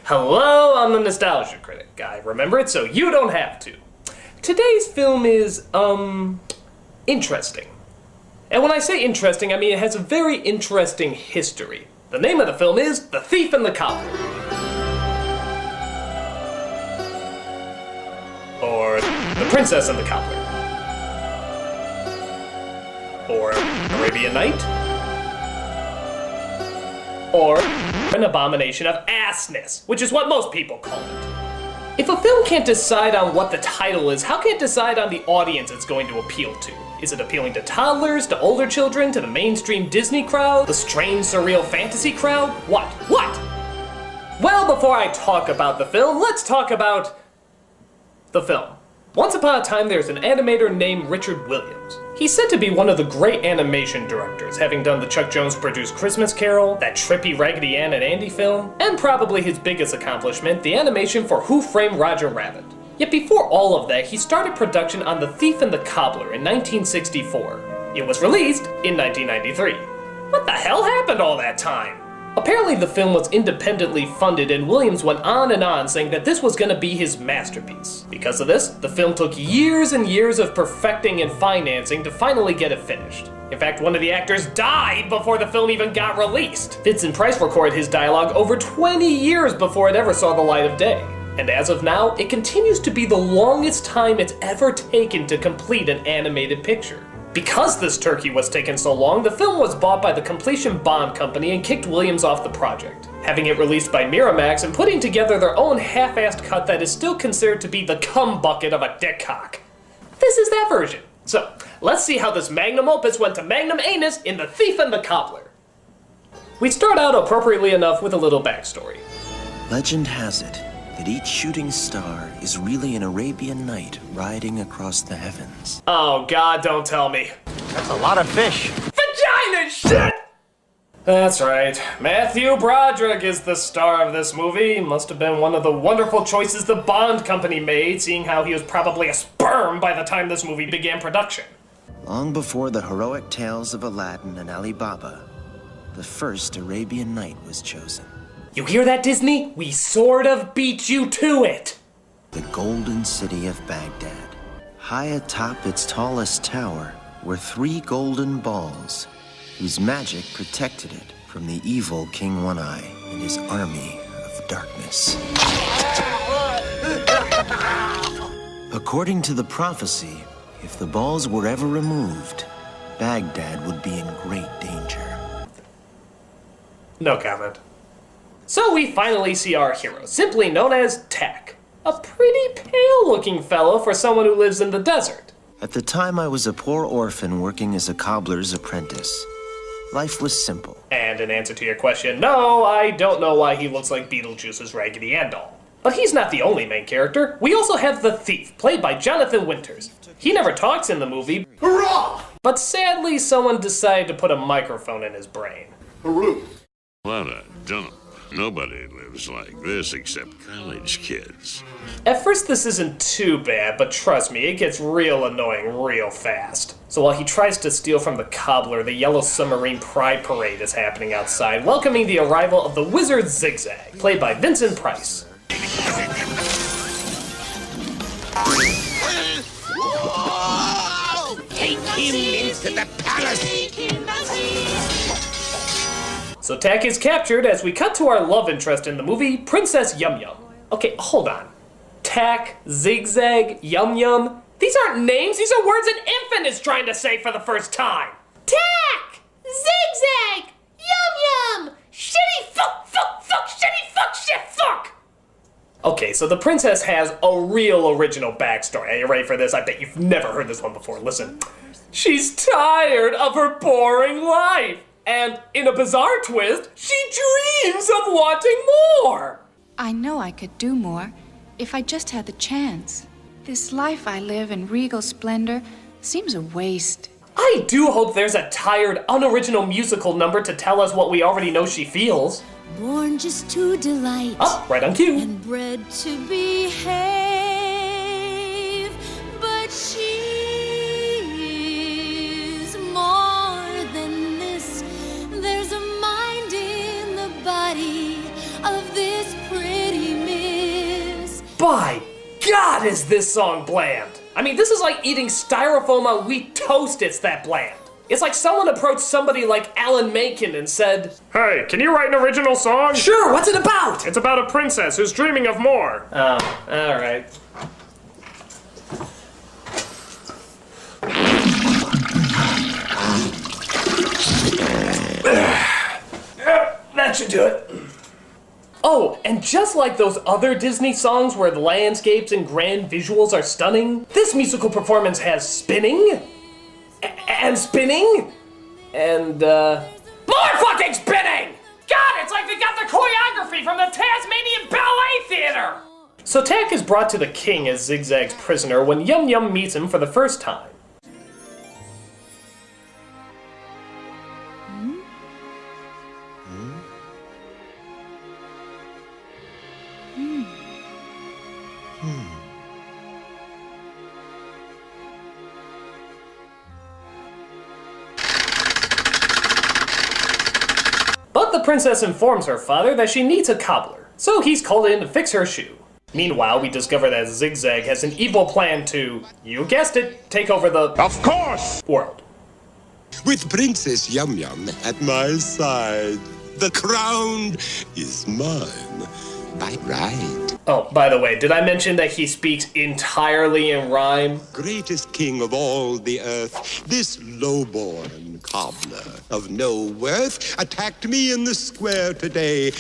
Hello, I'm the Nostalgia Critic. I remember it so you don't have to. Today's film is, interesting. And when I say interesting, I mean it has a very interesting history. The name of the film is The Thief and the Cobbler. Or The Princess and the Cobbler. Or Arabian Night. Or An Abomination of Assness, which is what most people call it. If a film can't decide on what the title is, how can it decide on the audience it's going to appeal to? Is it appealing to toddlers, to older children, to the mainstream Disney crowd, the strange, surreal fantasy crowd? What? Well, before I talk about the film, let's talk about the film. Once upon a time, there's an animator named Richard Williams. He's said to be one of the great animation directors, having done the Chuck Jones-produced Christmas Carol, that trippy Raggedy Ann and Andy film, and probably his biggest accomplishment, the animation for Who Framed Roger Rabbit. Yet before all of that, he started production on The Thief and the Cobbler in 1964. It was released in 1993. What the hell happened all that time? Apparently the film was independently funded and Williams went on saying that this was gonna be his masterpiece. Because of this, the film took years and years of perfecting and financing to finally get it finished. In fact, one of the actors died before the film even got released. Vincent Price recorded his dialogue over 20 years before it ever saw the light of day. And as of now, it continues to be the longest time it's ever taken to complete an animated picture. Because this turkey was taking so long, the film was bought by the Completion Bond Company and kicked Williams off the project, having it released by Miramax and putting together their own half-assed cut that is still considered to be the cum bucket of a dick cock. This is that version. So, let's see how this magnum opus went to magnum anus in The Thief and the Cobbler. We start out appropriately enough with a little backstory. Legend has it that each shooting star is really an Arabian night riding across the heavens. Oh God, don't tell me. That's a lot of fish. Vagina shit! That's right. Matthew Broderick is the star of this movie. Must have been one of the wonderful choices the Bond Company made, seeing how he was probably a sperm by the time this movie began production. Long before the heroic tales of Aladdin and Ali Baba, the first Arabian night was chosen. You hear that, Disney? We sort of beat you to it! The golden city of Baghdad. High atop its tallest tower were 3 golden balls, whose magic protected it from the evil King One-Eye and his army of darkness. According to the prophecy, if the balls were ever removed, Baghdad would be in great danger. No comment. So we finally see our hero, simply known as Tack. A pretty pale-looking fellow for someone who lives in the desert. At the time, I was a poor orphan working as a cobbler's apprentice. Life was simple. And in answer to your question, no, I don't know why he looks like Beetlejuice's Raggedy Ann doll. But he's not the only main character. We also have the Thief, played by Jonathan Winters. He never talks in the movie. Hurrah! But sadly, someone decided to put a microphone in his brain. Well, I don't. Nobody lives like this except college kids. At first this isn't too bad, but trust me, it gets real annoying real fast. So while he tries to steal from the cobbler, the Yellow Submarine Pride Parade is happening outside, welcoming the arrival of the Wizard Zigzag, played by Vincent Price. Take him into the palace. So Tack is captured as we cut to our love interest in the movie, Princess Yum Yum. Okay, hold on. Tack, Zigzag, Yum Yum. These aren't names, these are words an infant is trying to say for the first time. Tack! Zigzag! Yum Yum! Shitty fuck, shitty fuck, shit fuck! Okay, so the princess has a real original backstory. Are you ready for this? I bet you've never heard this one before. Listen. She's tired of her boring life. And in a bizarre twist, she dreams of wanting more! I know I could do more if I just had the chance. This life I live in regal splendor seems a waste. I do hope there's a tired, unoriginal musical number to tell us what we already know she feels. Born just to delight. Oh, right on cue. And bred to behave. But she's more than this. There's a mind in the body of this pretty By God, is this song bland! I mean, this is like eating styrofoam on wheat toast, it's that bland. It's like someone approached somebody like Alan Menken and said, "Hey, can you write an original song?" "Sure, what's it about?" "It's about a princess who's dreaming of more." Oh, alright. That should do it. Oh, and just like those other Disney songs where the landscapes and grand visuals are stunning, this musical performance has spinning, and spinning, and, more fucking spinning! God, it's like they got the choreography from the Tasmanian Ballet Theater! So Tak is brought to the king as Zigzag's prisoner when Yum Yum meets him for the first time. But the princess informs her father that she needs a cobbler, so he's called in to fix her shoe. Meanwhile, we discover that Zigzag has an evil plan to, you guessed it, take over the, of course, world. With Princess Yum Yum at my side, the crown is mine by right. Oh, by the way, did I mention that he speaks entirely in rhyme? Greatest king of all the earth, this lowborn cobbler of no worth attacked me in the square today.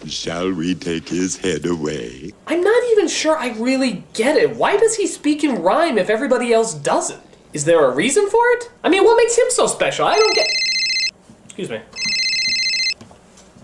Shall we take his head away? I'm not even sure I really get it. Why does he speak in rhyme if everybody else doesn't? Is there a reason for it? I mean, what makes him so special? I don't get... Excuse me.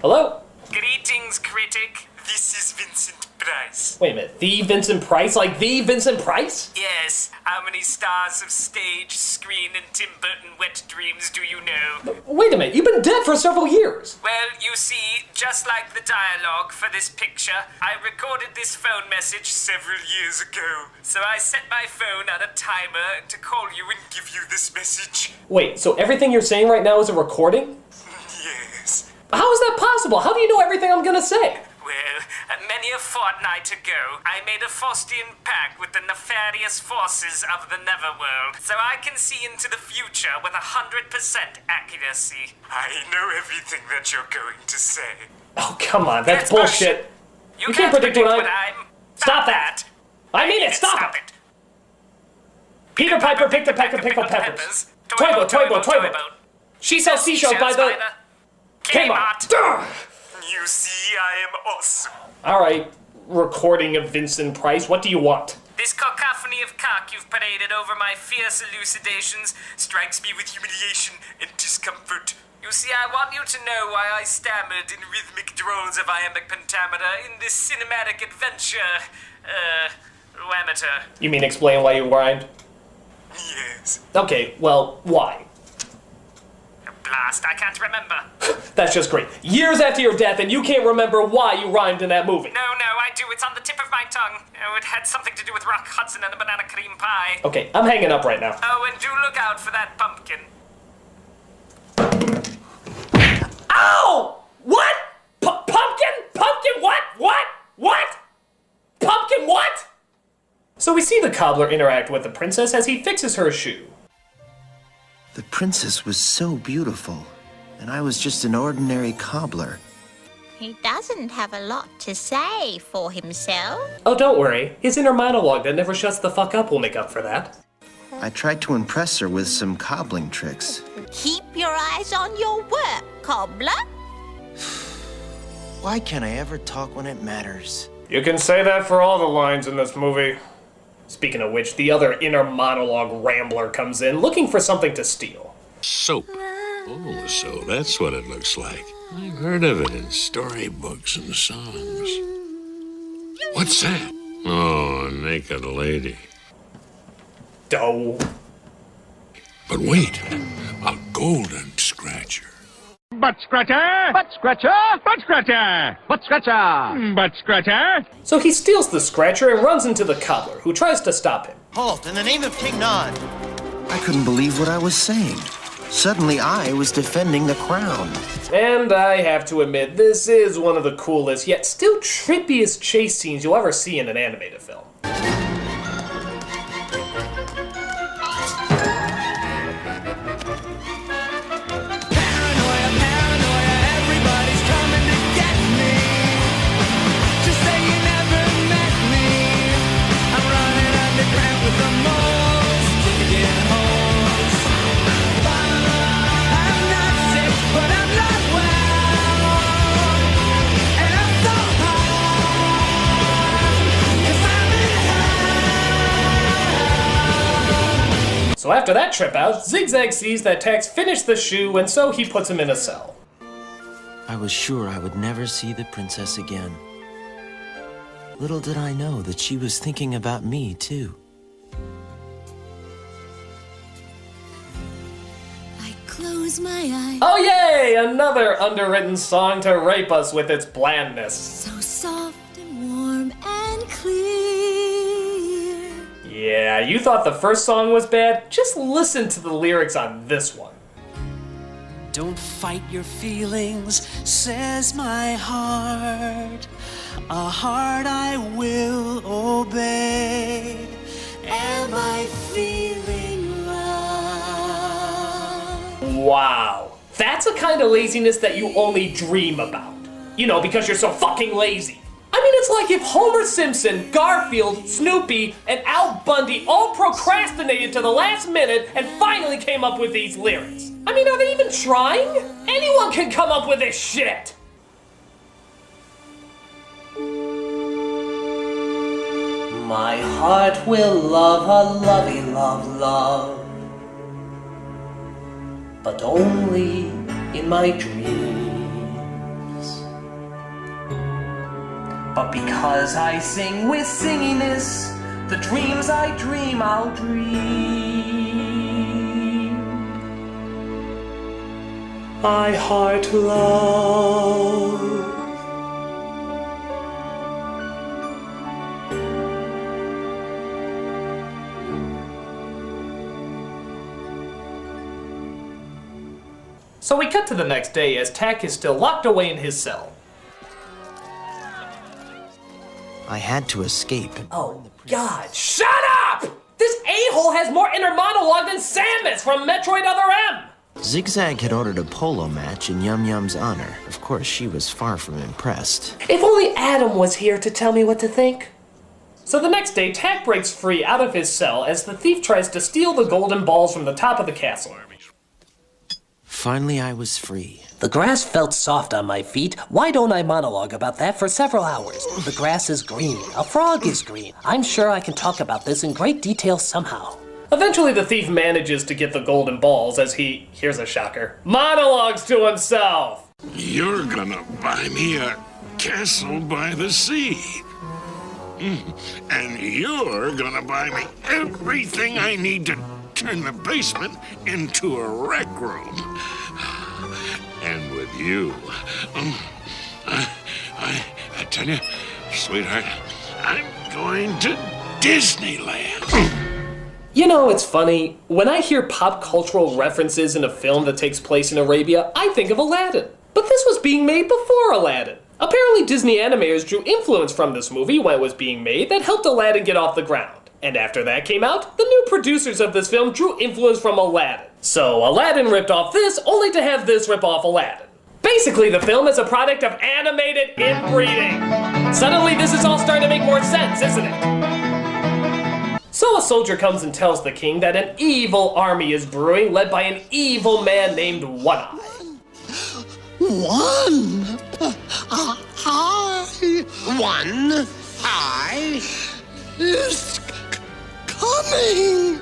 Hello? Greetings, Critic. This is Vincent Price. Wait a minute, the Vincent Price? Like the Vincent Price? Yes, how many stars of stage, screen, and Tim Burton wet dreams do you know? Wait a minute, you've been dead for several years. Well, you see, just like the dialogue for this picture, I recorded this phone message several years ago. So I set my phone on a timer to call you and give you this message. Wait, so everything you're saying right now is a recording? Yes. How is that possible? How do you know everything I'm gonna say? Well, many a fortnight ago, I made a Faustian pact with the nefarious forces of the Netherworld, so I can see into the future with 100% accuracy. I know everything that you're going to say. Oh, come on, that's bullshit. You can't predict what I'm... Stop that! I mean it, stop it! Peter Piper picked a peck of pickled peppers. Toibo. She sells seashells by the... Kmart. You see, I am awesome. Alright, recording of Vincent Price, what do you want? This cacophony of cock you've paraded over my fierce elucidations strikes me with humiliation and discomfort. You see, I want you to know why I stammered in rhythmic drolls of iambic pentameter in this cinematic adventure, amateur. You mean explain why you rhymed? Yes. Okay, well, why? Blast, I can't remember. That's just great. Years after your death, and you can't remember why you rhymed in that movie. No, I do. It's on the tip of my tongue. Oh, it had something to do with Rock Hudson and a banana cream pie. Okay, I'm hanging up right now. Oh, and do look out for that pumpkin. Ow! What? Pumpkin? Pumpkin what? What? Pumpkin what? So we see the cobbler interact with the princess as he fixes her shoe. The princess was so beautiful, and I was just an ordinary cobbler. He doesn't have a lot to say for himself. Oh, don't worry. His inner monologue that never shuts the fuck up will make up for that. I tried to impress her with some cobbling tricks. Keep your eyes on your work, Cobbler. Why can't I ever talk when it matters? You can say that for all the lines in this movie. Speaking of which, the other inner monologue rambler comes in, looking for something to steal. Soap. Oh, so that's what it looks like. I've heard of it in storybooks and songs. What's that? Oh, a naked lady. Dough. But wait, a golden scratcher. Butt scratcher! Butt scratcher! Butt scratcher! Butt scratcher! Butt scratcher! So he steals the scratcher and runs into the cobbler, who tries to stop him. Halt, in the name of King Nod! I couldn't believe what I was saying. Suddenly I was defending the crown. And I have to admit, this is one of the coolest, yet still trippiest chase scenes you'll ever see in an animated film. So after that trip out, Zigzag sees that Tax finished the shoe, and so he puts him in a cell. I was sure I would never see the princess again. Little did I know that she was thinking about me, too. I close my eyes. Oh yay! Another underwritten song to rape us with its blandness. So soft and warm and clear. Yeah, you thought the first song was bad? Just listen to the lyrics on this one. Don't fight your feelings, says my heart. A heart I will obey. Am I feeling love? Wow. That's a kind of laziness that you only dream about. You know, because you're so fucking lazy. I mean, it's like if Homer Simpson, Garfield, Snoopy, and Al Bundy all procrastinated to the last minute and finally came up with these lyrics. I mean, are they even trying? Anyone can come up with this shit! My heart will love a lovey love love, but only in my dreams. But because I sing with singiness, the dreams I dream I'll dream. My heart love. So we cut to the next day as Tack is still locked away in his cell. I had to escape. Oh, God, shut up! This a-hole has more inner monologue than Samus from Metroid Other M! Zigzag had ordered a polo match in Yum Yum's honor. Of course, she was far from impressed. If only Adam was here to tell me what to think. So the next day, Tack breaks free out of his cell as the thief tries to steal the golden balls from the top of the castle. Finally, I was free. The grass felt soft on my feet. Why don't I monologue about that for several hours? The grass is green. A frog is green. I'm sure I can talk about this in great detail somehow. Eventually, the thief manages to get the golden balls as he, here's a shocker, monologues to himself. You're gonna buy me a castle by the sea. And you're gonna buy me everything I need to turn the basement into a rec room. And with you, I tell you, sweetheart, I'm going to Disneyland. You know, it's funny. When I hear pop cultural references in a film that takes place in Arabia, I think of Aladdin. But this was being made before Aladdin. Apparently, Disney animators drew influence from this movie when it was being made that helped Aladdin get off the ground. And after that came out, the new producers of this film drew influence from Aladdin. So Aladdin ripped off this, only to have this rip off Aladdin. Basically, the film is a product of animated inbreeding. Suddenly, this is all starting to make more sense, isn't it? So a soldier comes and tells the king that an evil army is brewing, led by an evil man named One-Eye. One eye is coming.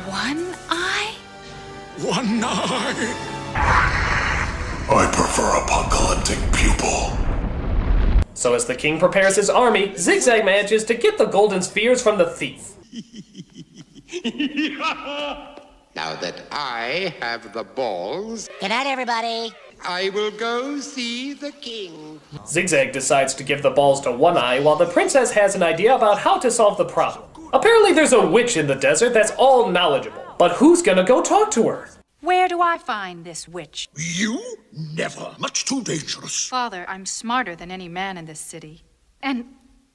One eye? One eye. I prefer apocalyptic pupil. So as the king prepares his army, Zigzag manages to get the golden spheres from the thief. Now that I have the balls, Good night, everybody. I will go see the king. Zigzag decides to give the balls to One-Eye while the princess has an idea about how to solve the problem. Apparently there's a witch in the desert that's all knowledgeable, but who's gonna go talk to her? Where do I find this witch? You? Never. Much too dangerous. Father, I'm smarter than any man in this city. And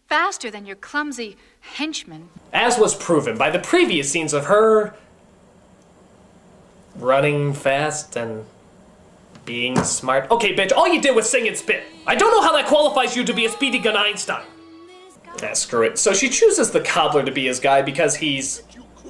faster than your clumsy henchman. As was proven by the previous scenes of her running fast and being smart. Okay, bitch, all you did was sing and spit. I don't know how that qualifies you to be a Speedy Gun Einstein. Ah, screw it. So she chooses the cobbler to be his guy because he's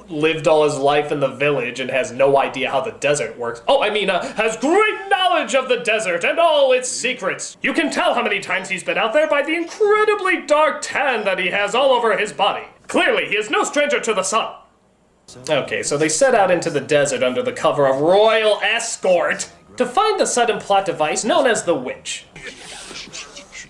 lived all his life in the village and has no idea how the desert works. Has great knowledge of the desert and all its secrets. You can tell how many times he's been out there by the incredibly dark tan that he has all over his body. Clearly, he is no stranger to the sun. Okay, so they set out into the desert under the cover of royal escort to find the sudden plot device known as the witch.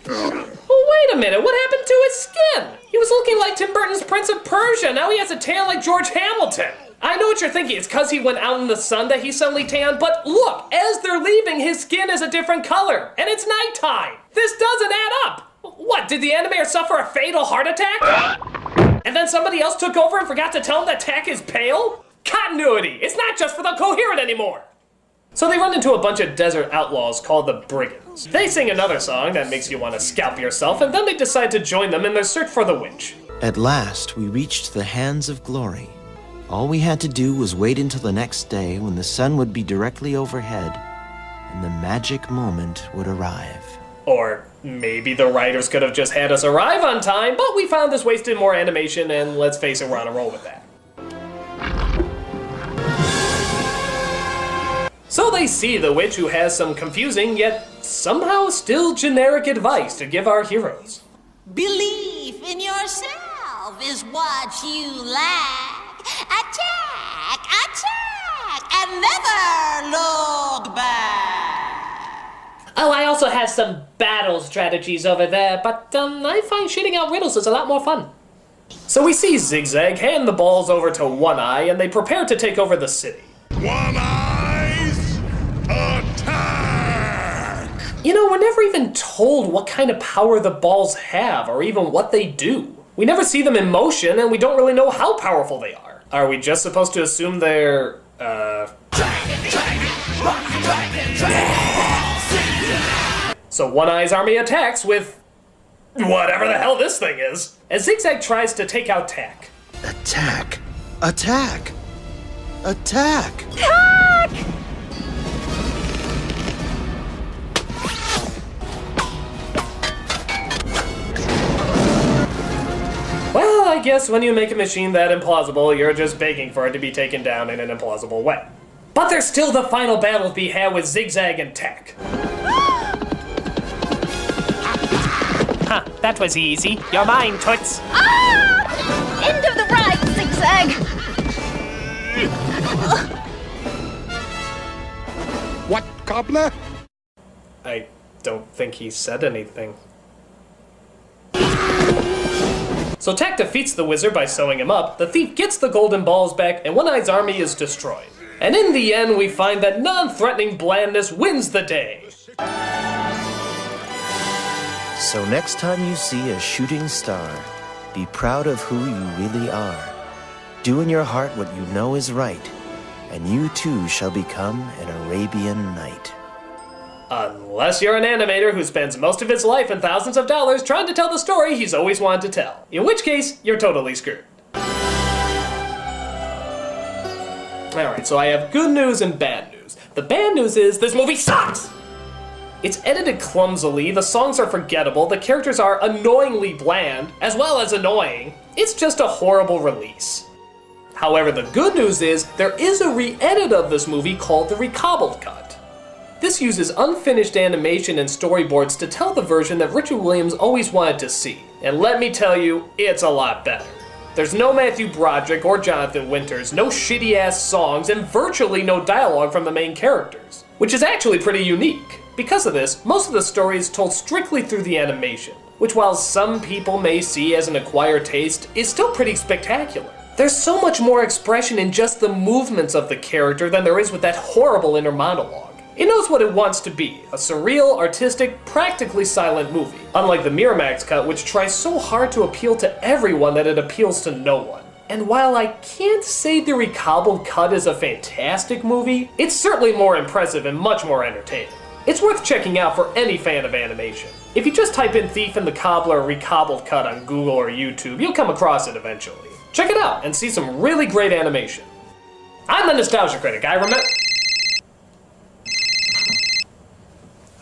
Well, wait a minute, what happened to his skin? He was looking like Tim Burton's Prince of Persia, now he has a tan like George Hamilton. I know what you're thinking, it's because he went out in the sun that he's suddenly tan, but look, as they're leaving, his skin is a different color, and it's nighttime. This doesn't add up. What, did the animator suffer a fatal heart attack? And then somebody else took over and forgot to tell him that Tack is pale? Continuity, it's not just for the coherent anymore. So they run into a bunch of desert outlaws called the Brigands. They sing another song that makes you want to scalp yourself, and then they decide to join them in their search for the witch. At last, we reached the hands of glory. All we had to do was wait until the next day when the sun would be directly overhead, and the magic moment would arrive. Or maybe the writers could have just had us arrive on time, but we found this wasted more animation, and let's face it, we're on a roll with that. So they see the witch, who has some confusing yet somehow still generic advice to give our heroes. Belief in yourself is what you lack. Attack, attack, and never look back. Oh, I also have some battle strategies over there, but I find shooting out riddles is a lot more fun. So we see Zigzag hand the balls over to One Eye, and they prepare to take over the city. One Eye's attack! You know, we're never even told what kind of power the balls have, or even what they do. We never see them in motion, and we don't really know how powerful they are. Are we just supposed to assume they're, So One Eye's army attacks with whatever the hell this thing is, as Zigzag tries to take out Tack. Attack! Attack! Attack! Well, I guess when you make a machine that implausible, you're just begging for it to be taken down in an implausible way. But there's still the final battle to be had with Zigzag and Tack. Huh, that was easy. You're mine, Toots. Ah! End of the ride, Zigzag! What, Cobbler? I don't think he said anything. So Tack defeats the wizard by sewing him up, the thief gets the golden balls back, and One Eye's army is destroyed. And in the end, we find that non-threatening blandness wins the day. So next time you see a shooting star, be proud of who you really are. Do in your heart what you know is right, and you too shall become an Arabian Night. Unless you're an animator who spends most of his life and thousands of dollars trying to tell the story he's always wanted to tell. In which case, you're totally screwed. Alright, so I have good news and bad news. The bad news is this movie sucks! It's edited clumsily, the songs are forgettable, the characters are annoyingly bland, as well as annoying. It's just a horrible release. However, the good news is there is a re-edit of this movie called the Recobbled Cut. This uses unfinished animation and storyboards to tell the version that Richard Williams always wanted to see. And let me tell you, it's a lot better. There's no Matthew Broderick or Jonathan Winters, no shitty-ass songs, and virtually no dialogue from the main characters, which is actually pretty unique. Because of this, most of the story is told strictly through the animation, which while some people may see as an acquired taste, is still pretty spectacular. There's so much more expression in just the movements of the character than there is with that horrible inner monologue. It knows what it wants to be, a surreal, artistic, practically silent movie, unlike the Miramax cut, which tries so hard to appeal to everyone that it appeals to no one. And while I can't say the recobbled cut is a fantastic movie, it's certainly more impressive and much more entertaining. It's worth checking out for any fan of animation. If you just type in Thief and the Cobbler recobbled cut on Google or YouTube, you'll come across it eventually. Check it out and see some really great animation. I'm the Nostalgia Critic, I remember...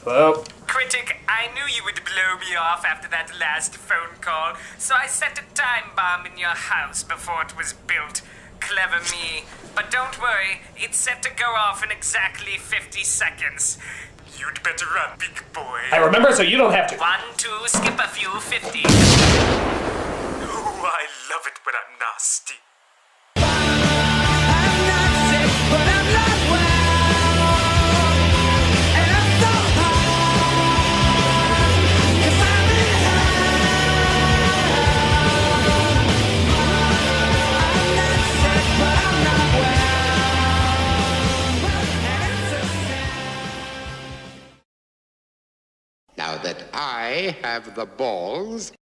Hello? Critic, I knew you would blow me off after that last phone call, so I set a time bomb in your house before it was built. Clever me. But don't worry, it's set to go off in exactly 50 seconds. You'd better run, big boy. I remember, so you don't have to. 1, 2, skip a few, 50. Oh, I love it when I'm nasty. Now that I have the balls